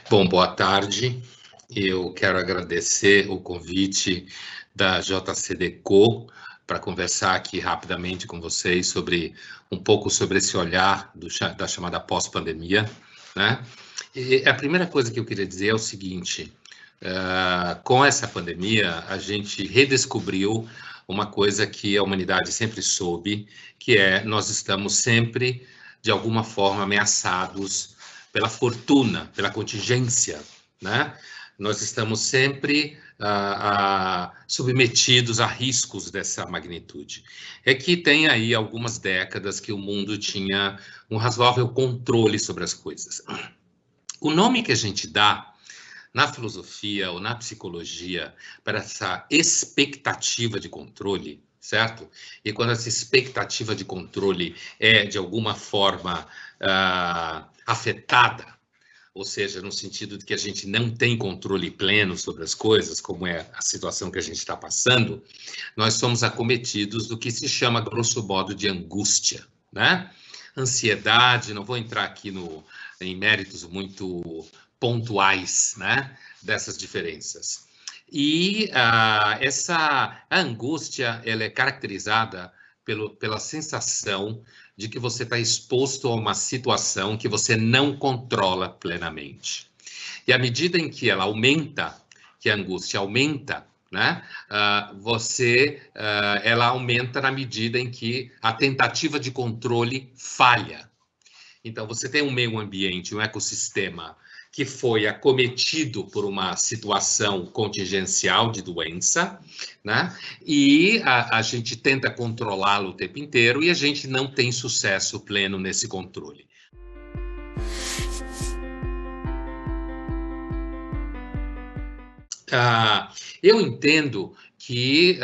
Bom, boa tarde. Eu quero agradecer o convite da JCDecaux para conversar aqui rapidamente com vocês sobre um pouco sobre esse olhar da chamada pós-pandemia, né? E a primeira coisa que eu queria dizer é o seguinte: com essa pandemia, a gente redescobriu uma coisa que a humanidade sempre soube, que é nós estamos sempre, de alguma forma, ameaçados pela fortuna, pela contingência, né? Nós estamos sempre submetidos a riscos dessa magnitude. É que tem aí algumas décadas que o mundo tinha um razoável controle sobre as coisas. O nome que a gente dá na filosofia ou na psicologia para essa expectativa de controle, certo? E quando essa expectativa de controle é, de alguma forma, afetada, ou seja, no sentido de que a gente não tem controle pleno sobre as coisas, como é a situação que a gente está passando, nós somos acometidos do que se chama, grosso modo, de angústia, né? Ansiedade, não vou entrar aqui em méritos muito pontuais, né, dessas diferenças. E a angústia, ela é caracterizada pela sensação de que você está exposto a uma situação que você não controla plenamente. E à medida em que ela aumenta, que a angústia aumenta, né, ela aumenta na medida em que a tentativa de controle falha. Então, você tem um meio ambiente, um ecossistema que foi acometido por uma situação contingencial de doença, né? E a gente tenta controlá-lo o tempo inteiro e a gente não tem sucesso pleno nesse controle. Eu entendo que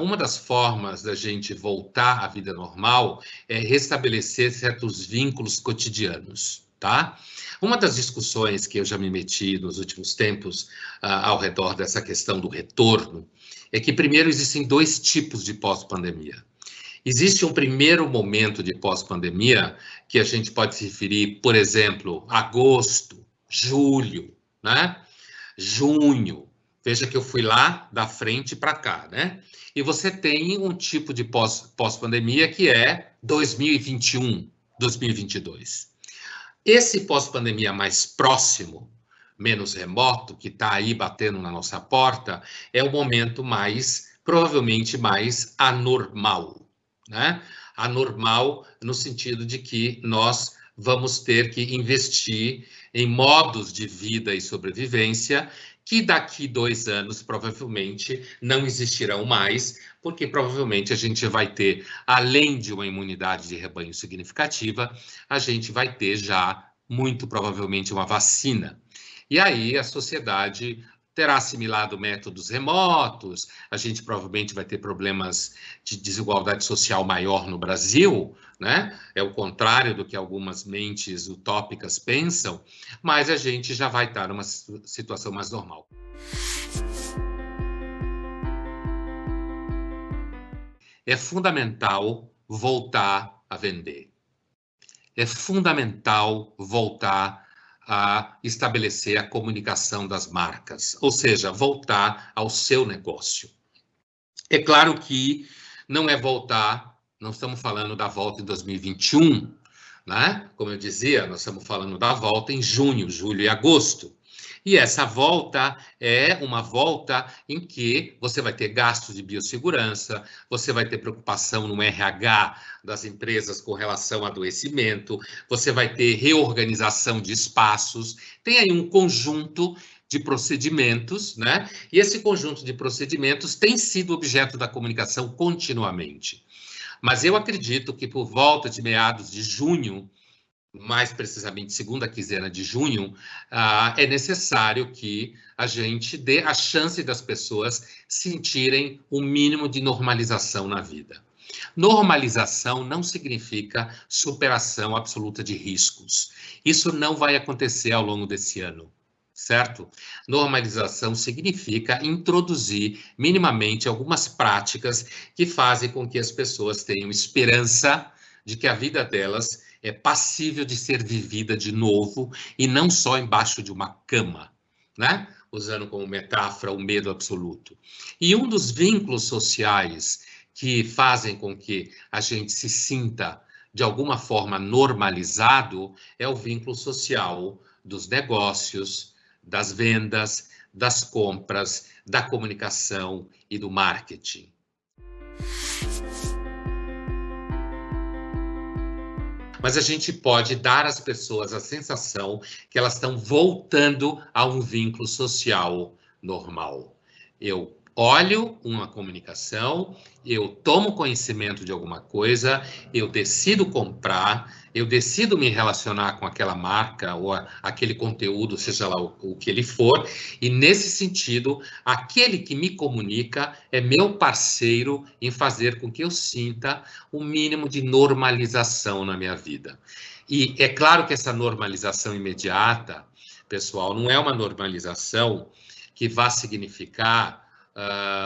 uma das formas da gente voltar à vida normal é restabelecer certos vínculos cotidianos, tá? Uma das discussões que eu já me meti nos últimos tempos ao redor dessa questão do retorno é que, primeiro, existem dois tipos de pós-pandemia. Existe um primeiro momento de pós-pandemia que a gente pode se referir, por exemplo, agosto, julho, né? Junho. Veja que eu fui lá da frente para cá, né? E você tem um tipo de pós-pandemia que é 2021, 2022. Esse pós-pandemia mais próximo, menos remoto, que está aí batendo na nossa porta, é o momento provavelmente mais anormal, né? Anormal no sentido de que nós vamos ter que investir em modos de vida e sobrevivência que daqui 2 anos provavelmente não existirão mais, porque provavelmente a gente vai ter, além de uma imunidade de rebanho significativa, a gente vai ter já, muito provavelmente, uma vacina. E aí a sociedade terá assimilado métodos remotos, a gente provavelmente vai ter problemas de desigualdade social maior no Brasil, né? É o contrário do que algumas mentes utópicas pensam, mas a gente já vai estar numa situação mais normal. É fundamental voltar a vender. É fundamental voltar a estabelecer a comunicação das marcas, ou seja, voltar ao seu negócio. É claro que não é voltar, não estamos falando da volta em 2021, né? Como eu dizia, nós estamos falando da volta em junho, julho e agosto. E essa volta é uma volta em que você vai ter gastos de biossegurança, você vai ter preocupação no RH das empresas com relação a adoecimento, você vai ter reorganização de espaços, tem aí um conjunto de procedimentos, né? E esse conjunto de procedimentos tem sido objeto da comunicação continuamente. Mas eu acredito que por volta de meados de junho, mais precisamente segunda quinzena de junho, é necessário que a gente dê a chance das pessoas sentirem um mínimo de normalização na vida. Normalização não significa superação absoluta de riscos. Isso não vai acontecer ao longo desse ano, certo? Normalização significa introduzir minimamente algumas práticas que fazem com que as pessoas tenham esperança de que a vida delas é passível de ser vivida de novo e não só embaixo de uma cama, né? Usando como metáfora o medo absoluto. E um dos vínculos sociais que fazem com que a gente se sinta de alguma forma normalizado é o vínculo social dos negócios, das vendas, das compras, da comunicação e do marketing. Mas a gente pode dar às pessoas a sensação que elas estão voltando a um vínculo social normal. Eu olho uma comunicação, eu tomo conhecimento de alguma coisa, eu decido comprar, eu decido me relacionar com aquela marca ou aquele conteúdo, seja lá o que ele for, e nesse sentido, aquele que me comunica é meu parceiro em fazer com que eu sinta o mínimo de normalização na minha vida. E é claro que essa normalização imediata, pessoal, não é uma normalização que vá significar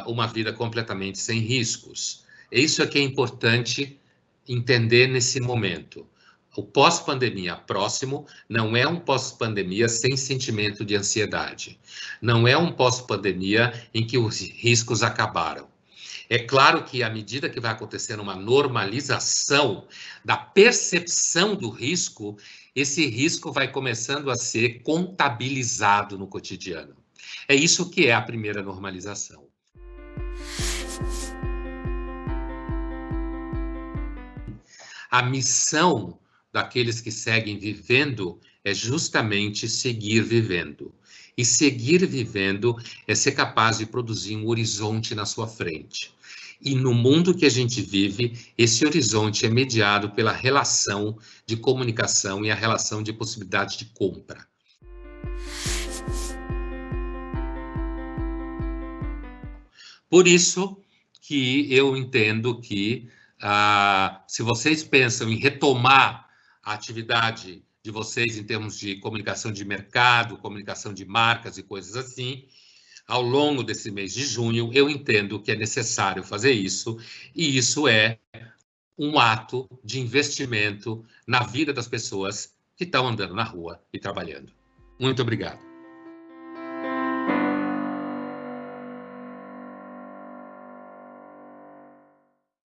uma vida completamente sem riscos. Isso é que é importante entender nesse momento. O pós-pandemia próximo não é um pós-pandemia sem sentimento de ansiedade. Não é um pós-pandemia em que os riscos acabaram. É claro que à medida que vai acontecendo uma normalização da percepção do risco, esse risco vai começando a ser contabilizado no cotidiano. É isso que é a primeira normalização. A missão daqueles que seguem vivendo é justamente seguir vivendo. E seguir vivendo é ser capaz de produzir um horizonte na sua frente. E no mundo que a gente vive, esse horizonte é mediado pela relação de comunicação e a relação de possibilidade de compra. Por isso que eu entendo que, se vocês pensam em retomar a atividade de vocês em termos de comunicação de mercado, comunicação de marcas e coisas assim, ao longo desse mês de junho, eu entendo que é necessário fazer isso, e isso é um ato de investimento na vida das pessoas que estão andando na rua e trabalhando. Muito obrigado.